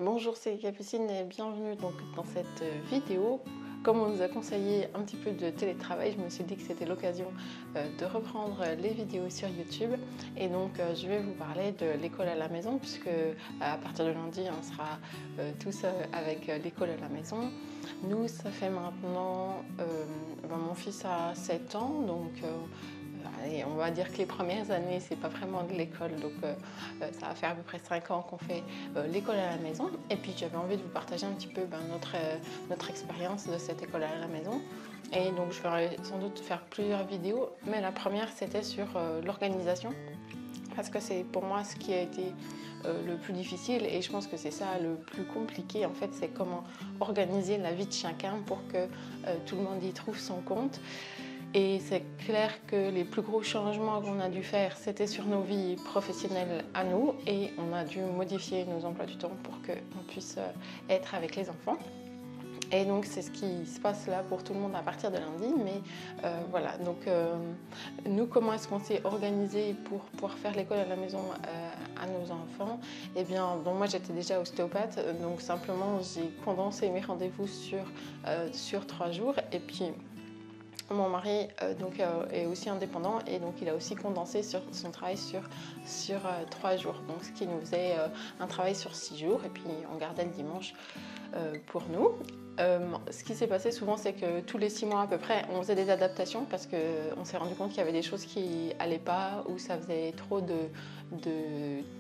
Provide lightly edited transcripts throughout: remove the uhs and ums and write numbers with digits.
Bonjour, c'est Capucine et bienvenue donc dans cette vidéo. Comme on nous a conseillé un petit peu de télétravail, je me suis dit que c'était l'occasion de reprendre les vidéos sur YouTube. Et donc je vais vous parler de l'école à la maison, puisque à partir de lundi, on sera tous avec l'école à la maison. Nous, ça fait maintenant, mon fils a 7 ans, donc allez, on va dire que les premières années, c'est pas vraiment de l'école, donc ça va faire à peu près 5 ans qu'on fait l'école à la maison. Et puis j'avais envie de vous partager un petit peu notre expérience de cette école à la maison. Et donc je vais sans doute faire plusieurs vidéos, mais la première c'était sur l'organisation, parce que c'est pour moi ce qui a été le plus difficile, et je pense que c'est ça le plus compliqué en fait, c'est comment organiser la vie de chacun pour que tout le monde y trouve son compte. Et c'est clair que les plus gros changements qu'on a dû faire, c'était sur nos vies professionnelles à nous, et on a dû modifier nos emplois du temps pour qu'on puisse être avec les enfants. Et donc c'est ce qui se passe là pour tout le monde à partir de lundi. Mais voilà, donc nous, comment est-ce qu'on s'est organisé pour pouvoir faire l'école à la maison à nos enfants? Eh bien, donc moi j'étais déjà ostéopathe, donc simplement j'ai condensé mes rendez-vous sur 3 jours. Et puis mon mari est aussi indépendant, et donc il a aussi condensé son travail sur 3 jours, donc ce qui nous faisait un travail sur 6 jours, et puis on gardait le dimanche pour nous. Ce qui s'est passé souvent, c'est que tous les 6 mois à peu près, on faisait des adaptations, parce qu'on s'est rendu compte qu'il y avait des choses qui n'allaient pas, ou ça faisait trop de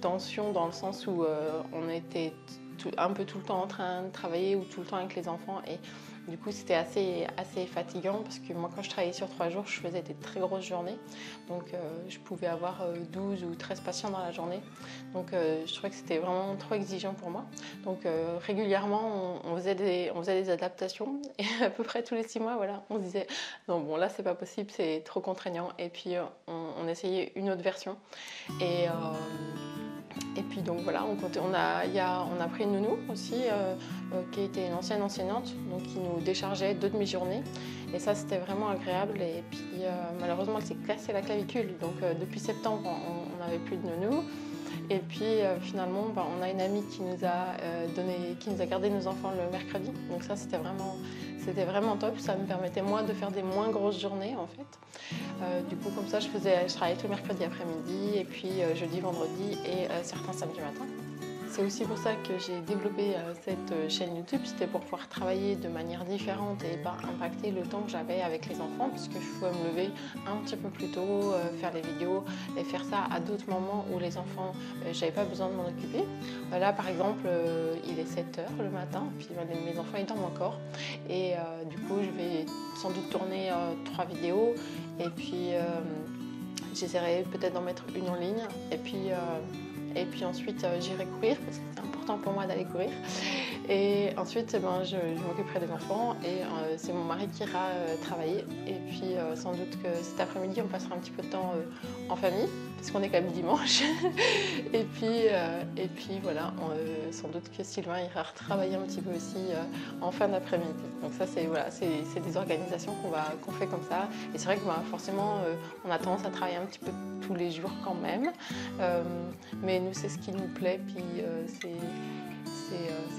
tension, dans le sens où on était un peu tout le temps en train de travailler, ou tout le temps avec les enfants, et du coup c'était assez fatigant, parce que moi quand je travaillais sur 3 jours, je faisais des très grosses journées, donc je pouvais avoir 12 ou 13 patients dans la journée, donc je trouvais que c'était vraiment trop exigeant pour moi. Donc régulièrement on faisait des adaptations, et à peu près tous les 6 mois, voilà, on se disait non, bon là c'est pas possible, c'est trop contraignant, et puis on essayait une autre version. Et puis donc voilà, on a pris une nounou aussi, qui était une ancienne enseignante, donc qui nous déchargeait 2 demi-journées. Et ça, c'était vraiment agréable. Et puis malheureusement, elle s'est cassée la clavicule, donc depuis septembre, on n'avait plus de nounou. Et puis finalement, on a une amie qui nous a gardé nos enfants le mercredi. Donc ça, c'était vraiment top. Ça me permettait moi de faire des moins grosses journées en fait. Du coup, comme ça, je travaillais tout le mercredi après-midi, et puis jeudi, vendredi, et certains samedis matin. C'est aussi pour ça que j'ai développé cette chaîne YouTube. C'était pour pouvoir travailler de manière différente et pas impacter le temps que j'avais avec les enfants, puisque je pouvais me lever un petit peu plus tôt, faire les vidéos et faire ça à d'autres moments où les enfants, j'avais pas besoin de m'en occuper. Là par exemple, il est 7 h le matin, puis mes enfants ils dorment encore, et du coup je vais sans doute tourner 3 vidéos, et puis j'essaierai peut-être d'en mettre une en ligne, et puis ensuite j'irai courir, parce que c'est important pour moi d'aller courir. Et ensuite je m'occuperai des enfants, et c'est mon mari qui ira travailler. Et puis sans doute que cet après-midi on passera un petit peu de temps en famille, parce qu'on est quand même dimanche. et puis voilà, sans doute que Sylvain ira retravailler un petit peu aussi en fin d'après-midi. Donc ça c'est des organisations qu'on fait comme ça. Et c'est vrai que forcément on a tendance à travailler un petit peu tous les jours quand même, mais nous c'est ce qui nous plaît, puis c'est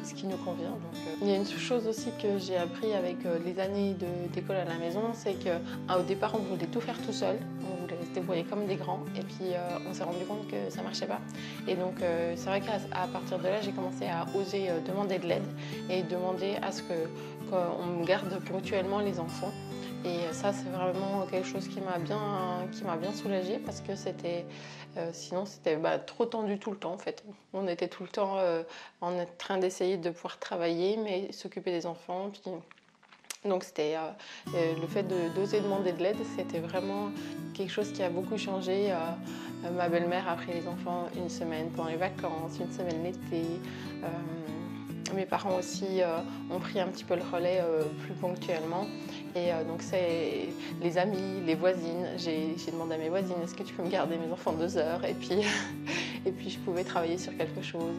ce qui nous convient. Donc, il y a une chose aussi que j'ai appris avec les années d'école à la maison, c'est qu'au départ on voulait tout faire tout seul, on voulait se débrouiller comme des grands, et puis on s'est rendu compte que ça ne marchait pas. Et donc c'est vrai qu'à partir de là, j'ai commencé à oser demander de l'aide, et demander à ce qu'on me garde ponctuellement les enfants. Et ça, c'est vraiment quelque chose qui m'a bien soulagée, parce que sinon c'était trop tendu tout le temps en fait. On était tout le temps en train d'essayer de pouvoir travailler, mais s'occuper des enfants. Puis donc c'était le fait d'oser demander de l'aide, c'était vraiment quelque chose qui a beaucoup changé. Ma belle-mère a pris les enfants une semaine pendant les vacances, une semaine l'été. Mes parents aussi ont pris un petit peu le relais plus ponctuellement. Et donc c'est les amis, les voisines. J'ai demandé à mes voisines, est-ce que tu peux me garder mes enfants 2 heures, et puis je pouvais travailler sur quelque chose.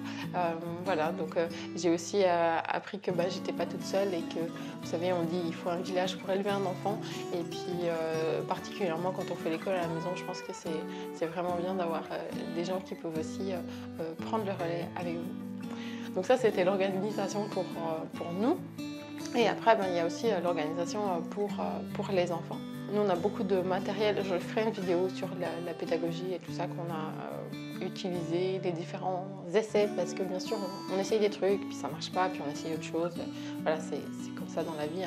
Voilà, donc j'ai aussi appris que j'étais pas toute seule, et que, vous savez, on dit il faut un village pour élever un enfant. Et puis particulièrement quand on fait l'école à la maison, je pense que c'est vraiment bien d'avoir des gens qui peuvent aussi prendre le relais avec vous. Donc ça, c'était l'organisation pour nous. Et après, il y a aussi l'organisation pour les enfants. Nous, on a beaucoup de matériel. Je ferai une vidéo sur la pédagogie et tout ça qu'on a utilisé, les différents essais, parce que bien sûr, on essaye des trucs, puis ça marche pas, puis on essaye autre chose. Voilà, c'est comme ça dans la vie.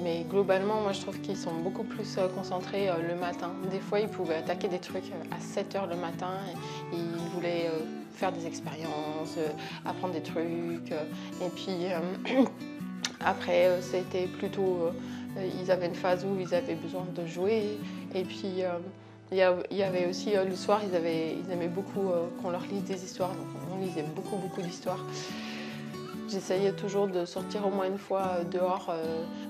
Mais globalement, moi, je trouve qu'ils sont beaucoup plus concentrés le matin. Des fois, ils pouvaient attaquer des trucs à 7 h le matin. Et ils voulaient faire des expériences, apprendre des trucs. Et puis, après, c'était plutôt... ils avaient une phase où ils avaient besoin de jouer. Et puis, il y avait aussi le soir, ils aimaient beaucoup qu'on leur lise des histoires. Donc, on lisait beaucoup d'histoires. J'essayais toujours de sortir au moins une fois dehors,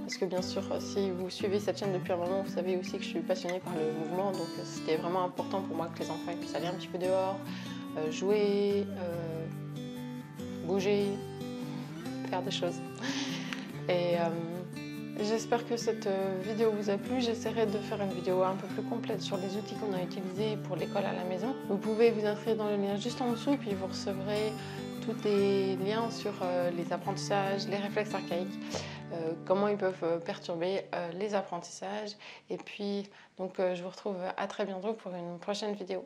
parce que bien sûr, si vous suivez cette chaîne depuis un moment, vous savez aussi que je suis passionnée par le mouvement. Donc, c'était vraiment important pour moi que les enfants puissent aller un petit peu dehors, jouer, bouger, faire des choses. Et j'espère que cette vidéo vous a plu. J'essaierai de faire une vidéo un peu plus complète sur les outils qu'on a utilisés pour l'école à la maison. Vous pouvez vous inscrire dans le lien juste en dessous, puis vous recevrez tous les liens sur les apprentissages, les réflexes archaïques, comment ils peuvent perturber les apprentissages. Et puis, donc, je vous retrouve à très bientôt pour une prochaine vidéo.